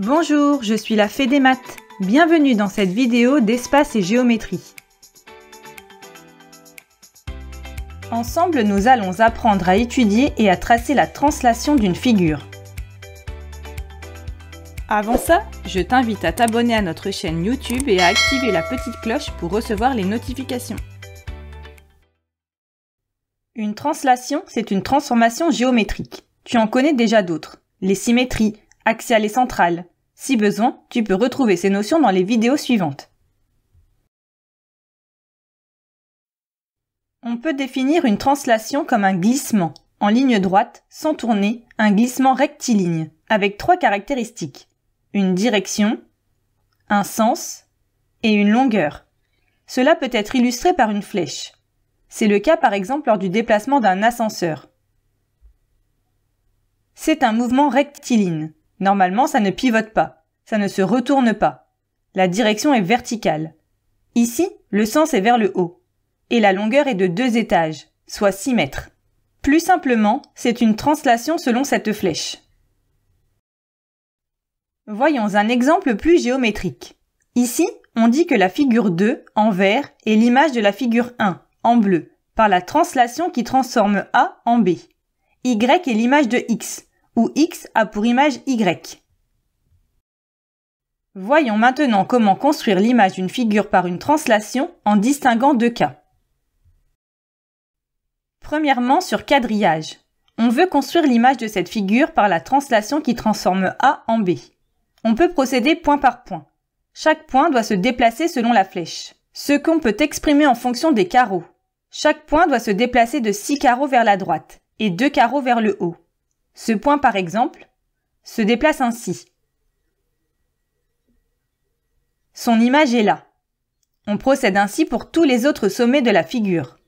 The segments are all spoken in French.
Bonjour, je suis la Fée des maths. Bienvenue dans cette vidéo d'espace et géométrie. Ensemble, nous allons apprendre à étudier et à tracer la translation d'une figure. Avant ça, je t'invite à t'abonner à notre chaîne YouTube et à activer la petite cloche pour recevoir les notifications. Une translation, c'est une transformation géométrique. Tu en connais déjà d'autres. Les symétries, axiales et centrales. Si besoin, tu peux retrouver ces notions dans les vidéos suivantes. On peut définir une translation comme un glissement, en ligne droite, sans tourner, un glissement rectiligne, avec trois caractéristiques. Une direction, un sens et une longueur. Cela peut être illustré par une flèche. C'est le cas par exemple lors du déplacement d'un ascenseur. C'est un mouvement rectiligne. Normalement, ça ne pivote pas, ça ne se retourne pas. La direction est verticale. Ici, le sens est vers le haut. Et la longueur est de 2 étages, soit 6 mètres. Plus simplement, c'est une translation selon cette flèche. Voyons un exemple plus géométrique. Ici, on dit que la figure 2, en vert, est l'image de la figure 1, en bleu, par la translation qui transforme A en B. Y est l'image de X, où X a pour image Y. Voyons maintenant comment construire l'image d'une figure par une translation en distinguant deux cas. Premièrement, sur quadrillage. On veut construire l'image de cette figure par la translation qui transforme A en B. On peut procéder point par point. Chaque point doit se déplacer selon la flèche, ce qu'on peut exprimer en fonction des carreaux. Chaque point doit se déplacer de 6 carreaux vers la droite et 2 carreaux vers le haut. Ce point, par exemple, se déplace ainsi. Son image est là. On procède ainsi pour tous les autres sommets de la figure.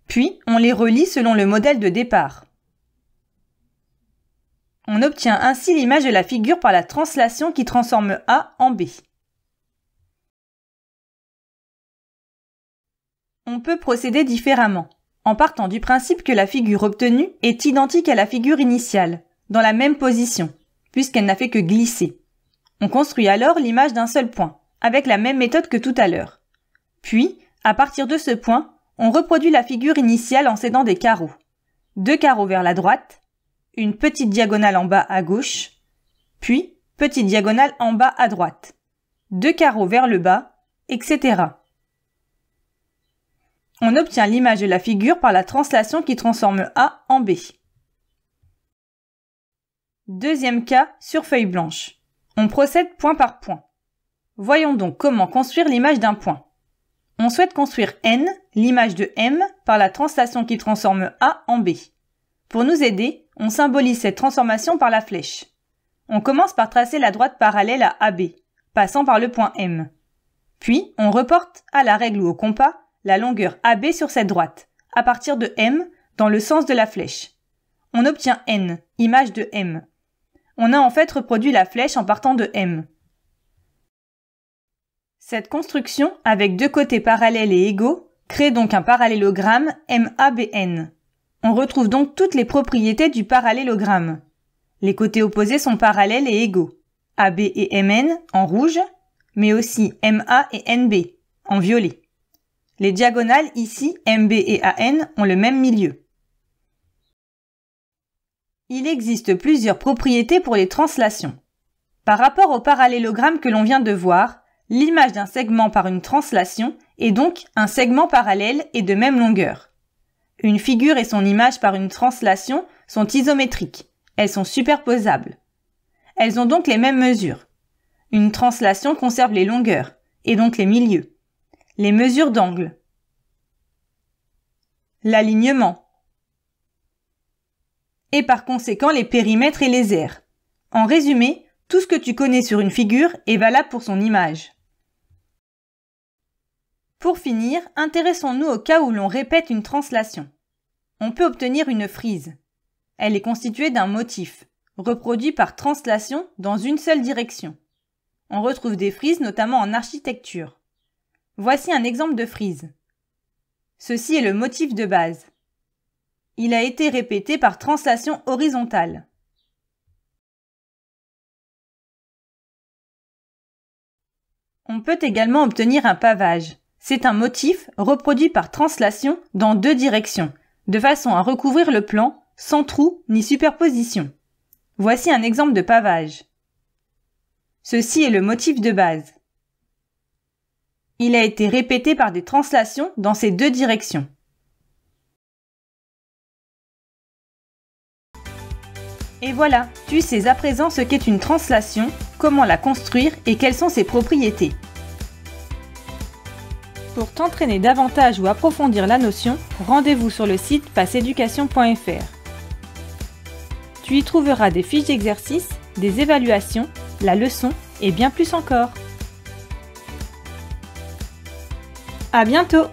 Puis, on les relie selon le modèle de départ. On obtient ainsi l'image de la figure par la translation qui transforme A en B. On peut procéder différemment, en partant du principe que la figure obtenue est identique à la figure initiale, dans la même position, puisqu'elle n'a fait que glisser. On construit alors l'image d'un seul point, avec la même méthode que tout à l'heure. Puis, à partir de ce point, on reproduit la figure initiale en cédant des carreaux. 2 carreaux vers la droite, une petite diagonale en bas à gauche, puis petite diagonale en bas à droite, 2 carreaux vers le bas, etc. On obtient l'image de la figure par la translation qui transforme A en B. Deuxième cas, sur feuille blanche. On procède point par point. Voyons donc comment construire l'image d'un point. On souhaite construire N, l'image de M, par la translation qui transforme A en B. Pour nous aider, on symbolise cette transformation par la flèche. On commence par tracer la droite parallèle à AB, passant par le point M. Puis, on reporte à la règle ou au compas la longueur AB sur cette droite, à partir de M, dans le sens de la flèche. On obtient N, image de M. On a en fait reproduit la flèche en partant de M. Cette construction, avec 2 côtés parallèles et égaux, crée donc un parallélogramme MABN. On retrouve donc toutes les propriétés du parallélogramme. Les côtés opposés sont parallèles et égaux. AB et MN en rouge, mais aussi MA et NB en violet. Les diagonales ici, MB et AN, ont le même milieu. Il existe plusieurs propriétés pour les translations. Par rapport au parallélogramme que l'on vient de voir, l'image d'un segment par une translation est donc un segment parallèle et de même longueur. Une figure et son image par une translation sont isométriques. Elles sont superposables. Elles ont donc les mêmes mesures. Une translation conserve les longueurs, et donc les milieux. Les mesures d'angle, l'alignement, et par conséquent les périmètres et les aires. En résumé, tout ce que tu connais sur une figure est valable pour son image. Pour finir, intéressons-nous au cas où l'on répète une translation. On peut obtenir une frise. Elle est constituée d'un motif, reproduit par translation dans une seule direction. On retrouve des frises notamment en architecture. Voici un exemple de frise. Ceci est le motif de base. Il a été répété par translation horizontale. On peut également obtenir un pavage. C'est un motif reproduit par translation dans deux directions, de façon à recouvrir le plan sans trou ni superposition. Voici un exemple de pavage. Ceci est le motif de base. Il a été répété par des translations dans ces deux directions. Et voilà, tu sais à présent ce qu'est une translation, comment la construire et quelles sont ses propriétés. Pour t'entraîner davantage ou approfondir la notion, rendez-vous sur le site passeeducation.fr. Tu y trouveras des fiches d'exercices, des évaluations, la leçon et bien plus encore. À bientôt!